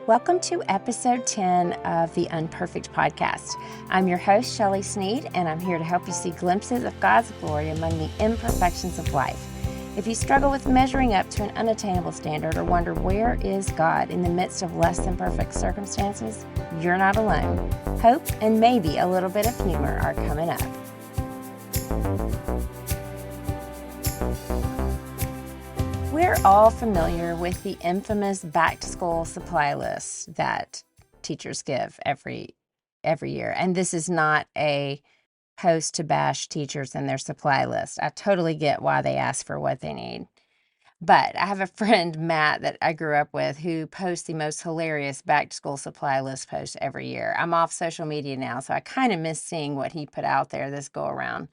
Welcome to episode 10 of the Unperfect Podcast. I'm your host, Shelley Sneed, and I'm here to help you see glimpses of God's glory among the imperfections of life. If you struggle with measuring up to an unattainable standard or wonder where is God in the midst of less than perfect circumstances, you're not alone. Hope and maybe a little bit of humor are coming up. We're all familiar with the infamous back-to-school supply list that teachers give every year. And this is not a post to bash teachers and their supply list. I totally get why they ask for what they need. But I have a friend, Matt, that I grew up with who posts the most hilarious back-to-school supply list post every year. I'm off social media now, so I kind of miss seeing what he put out there this go around,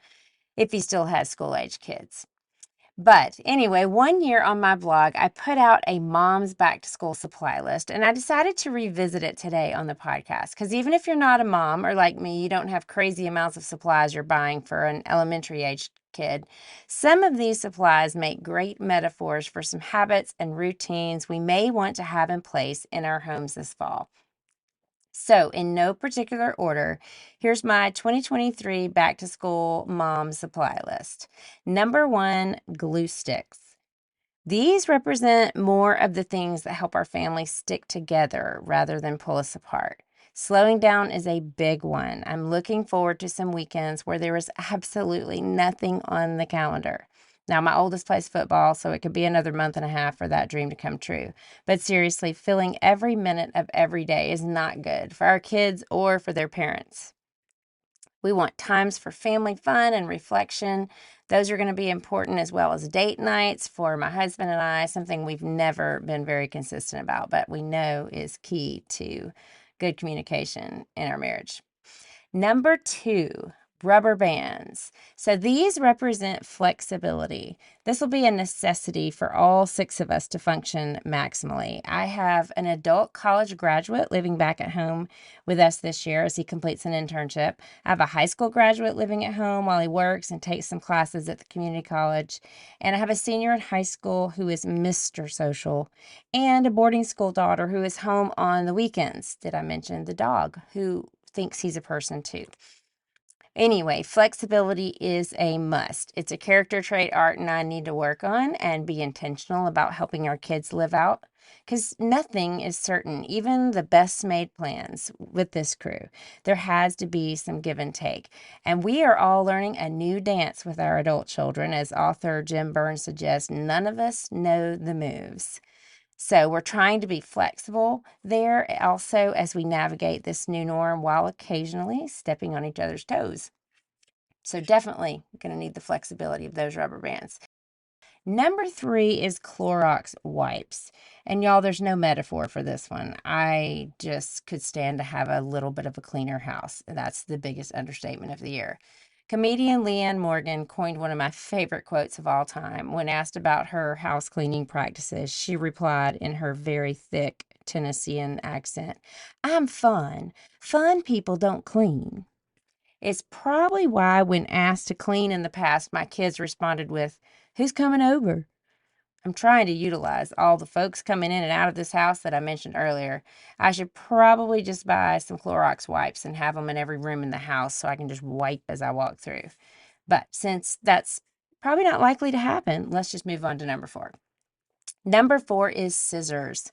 if he still has school-age kids. But anyway, one year on my blog, I put out a mom's back to school supply list, and I decided to revisit it today on the podcast. Because even if you're not a mom or like me, you don't have crazy amounts of supplies you're buying for an elementary age kid, some of these supplies make great metaphors for some habits and routines we may want to have in place in our homes this fall. So, in no particular order, here's my 2023 back to school mom supply list. Number one, glue sticks. These represent more of the things that help our family stick together rather than pull us apart. Slowing down is a big one. I'm looking forward to some weekends where there is absolutely nothing on the calendar. Now, my oldest plays football, so it could be another month and a half for that dream to come true. But seriously, filling every minute of every day is not good for our kids or for their parents. We want times for family fun and reflection. Those are going to be important, as well as date nights for my husband and I, something we've never been very consistent about, but we know is key to good communication in our marriage. Number two, rubber bands. So these represent flexibility. This will be a necessity for all 6 of us to function maximally. I have an adult college graduate living back at home with us this year as he completes an internship. I have a high school graduate living at home while he works and takes some classes at the community college. And I have a senior in high school who is Mr. Social, and a boarding school daughter who is home on the weekends. Did I mention the dog who thinks he's a person too? Anyway, flexibility is a must. It's a character trait Art and I need to work on and be intentional about helping our kids live out, because nothing is certain, even the best made plans with this crew. There has to be some give and take. And we are all learning a new dance with our adult children. As author Jim Burns suggests, none of us know the moves. So we're trying to be flexible there also as we navigate this new norm while occasionally stepping on each other's toes. So definitely going to need the flexibility of those rubber bands. Number 3 is Clorox wipes. And y'all, there's no metaphor for this one. I just could stand to have a little bit of a cleaner house. That's the biggest understatement of the year. Comedian Leanne Morgan coined one of my favorite quotes of all time. When asked about her house cleaning practices, she replied in her very thick Tennessean accent, "I'm fun. Fun people don't clean." It's probably why, when asked to clean in the past, my kids responded with, "Who's coming over?" I'm trying to utilize all the folks coming in and out of this house that I mentioned earlier. I should probably just buy some Clorox wipes and have them in every room in the house so I can just wipe as I walk through. But since that's probably not likely to happen, let's just move on to number 4. Number 4 is scissors.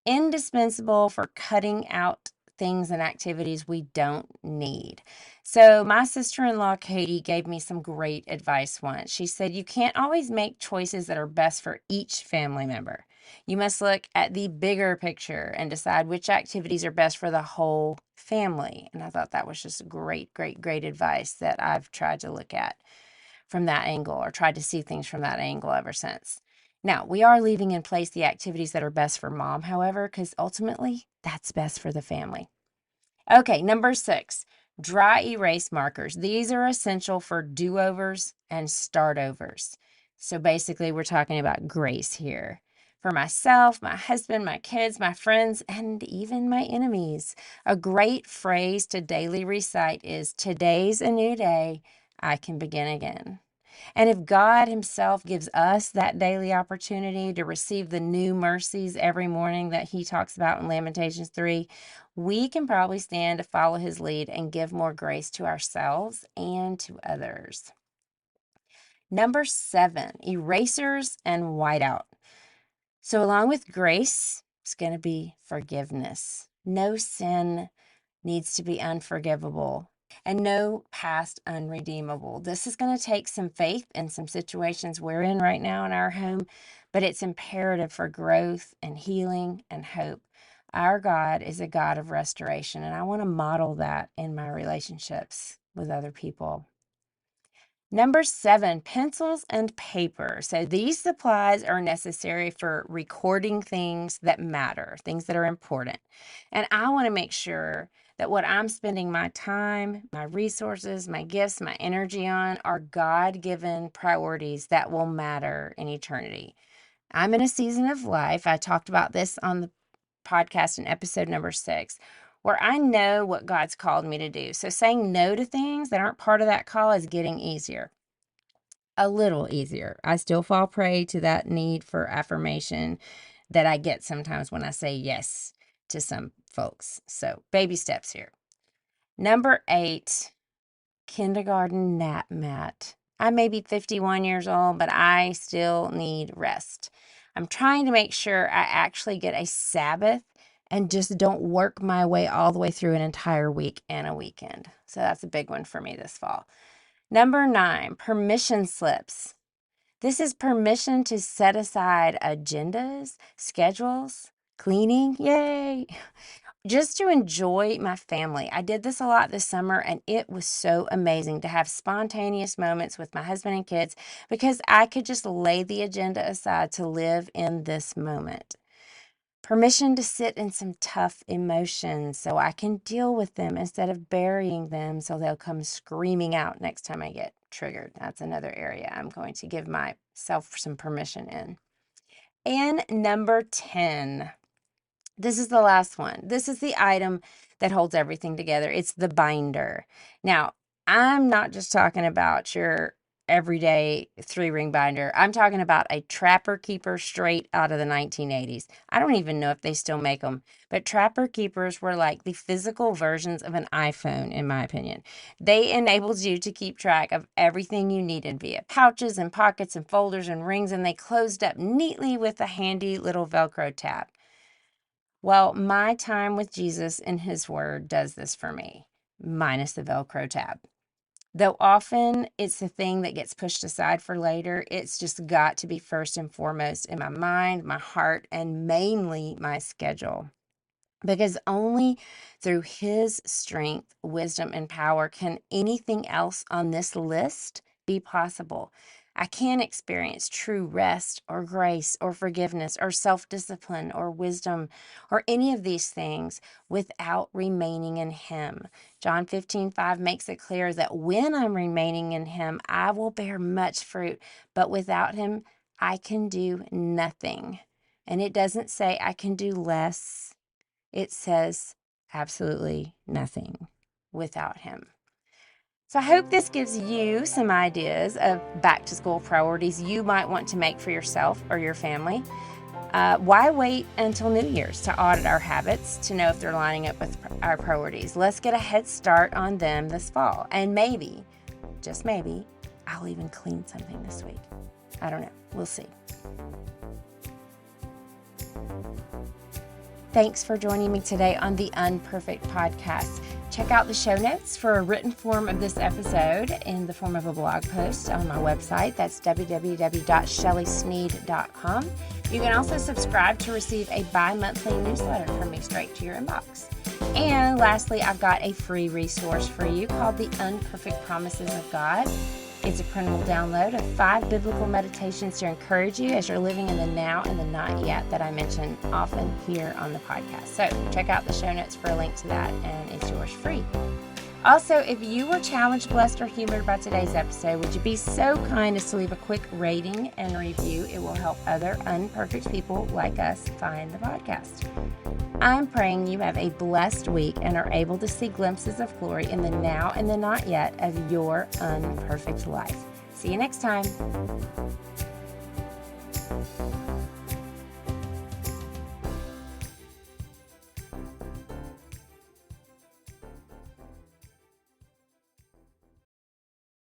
Indispensable for cutting out things and activities we don't need. So, my sister in law, Katie, gave me some great advice once. She said, "You can't always make choices that are best for each family member. You must look at the bigger picture and decide which activities are best for the whole family." And I thought that was just great, great, great advice that I've tried to look at from that angle, or tried to see things from that angle ever since. Now, we are leaving in place the activities that are best for mom, however, because ultimately that's best for the family. Okay, number 6, dry erase markers. These are essential for do-overs and start-overs. So basically, we're talking about grace here. For myself, my husband, my kids, my friends, and even my enemies. A great phrase to daily recite is, "Today's a new day. I can begin again." And if God himself gives us that daily opportunity to receive the new mercies every morning that he talks about in Lamentations 3, we can probably stand to follow his lead and give more grace to ourselves and to others. Number 7, erasers and whiteout. So along with grace, it's going to be forgiveness. No sin needs to be unforgivable, and no past unredeemable. This is going to take some faith in some situations we're in right now in our home, but it's imperative for growth and healing and hope. Our God is a God of restoration, and I want to model that in my relationships with other people. Number 7, pencils and paper. So these supplies are necessary for recording things that matter, things that are important. And I want to make sure that what I'm spending my time, my resources, my gifts, my energy on are God-given priorities that will matter in eternity. I'm in a season of life. I talked about this on the podcast in episode number 6, where I know what God's called me to do. So saying no to things that aren't part of that call is getting easier, a little easier. I still fall prey to that need for affirmation that I get sometimes when I say yes to some folks. So baby steps here. Number 8, kindergarten nap mat. I may be 51 years old, but I still need rest. I'm trying to make sure I actually get a Sabbath and just don't work my way all the way through an entire week and a weekend. So that's a big one for me this fall. Number 9, permission slips. This is permission to set aside agendas, schedules, cleaning, yay, just to enjoy my family. I did this a lot this summer, and it was so amazing to have spontaneous moments with my husband and kids because I could just lay the agenda aside to live in this moment. Permission to sit in some tough emotions so I can deal with them instead of burying them so they'll come screaming out next time I get triggered. That's another area I'm going to give myself some permission in. And number 10. This is the last one. This is the item that holds everything together. It's the binder. Now, I'm not just talking about your everyday 3-ring binder. I'm talking about a Trapper Keeper straight out of the 1980s. I don't even know if they still make them, but Trapper Keepers were like the physical versions of an iPhone, in my opinion. They enabled you to keep track of everything you needed via pouches and pockets and folders and rings, and they closed up neatly with a handy little Velcro tab. Well, my time with Jesus and his word does this for me, minus the Velcro tab. Though often it's the thing that gets pushed aside for later, it's just got to be first and foremost in my mind, my heart, and mainly my schedule. Because only through his strength, wisdom, and power can anything else on this list be possible. I can't experience true rest or grace or forgiveness or self-discipline or wisdom or any of these things without remaining in him. John 15:5 makes it clear that when I'm remaining in him, I will bear much fruit, but without him, I can do nothing. And it doesn't say I can do less. It says absolutely nothing without him. So I hope this gives you some ideas of back to school priorities you might want to make for yourself or your family. Why wait until New Year's to audit our habits to know if they're lining up with our priorities? Let's get a head start on them this fall. And maybe, just maybe, I'll even clean something this week. I don't know. We'll see. Thanks for joining me today on the Unperfect Podcast. Check out the show notes for a written form of this episode in the form of a blog post on my website. That's www.shelleysneed.com. You can also subscribe to receive a bi-monthly newsletter from me straight to your inbox. And lastly, I've got a free resource for you called The Unperfect Promises of God. It's a printable download of 5 biblical meditations to encourage you as you're living in the now and the not yet that I mention often here on the podcast. So check out the show notes for a link to that, and it's yours free. Also, if you were challenged, blessed, or humored by today's episode, would you be so kind as to leave a quick rating and review? It will help other unperfect people like us find the podcast. I'm praying you have a blessed week and are able to see glimpses of glory in the now and the not yet of your unperfect life. See you next time.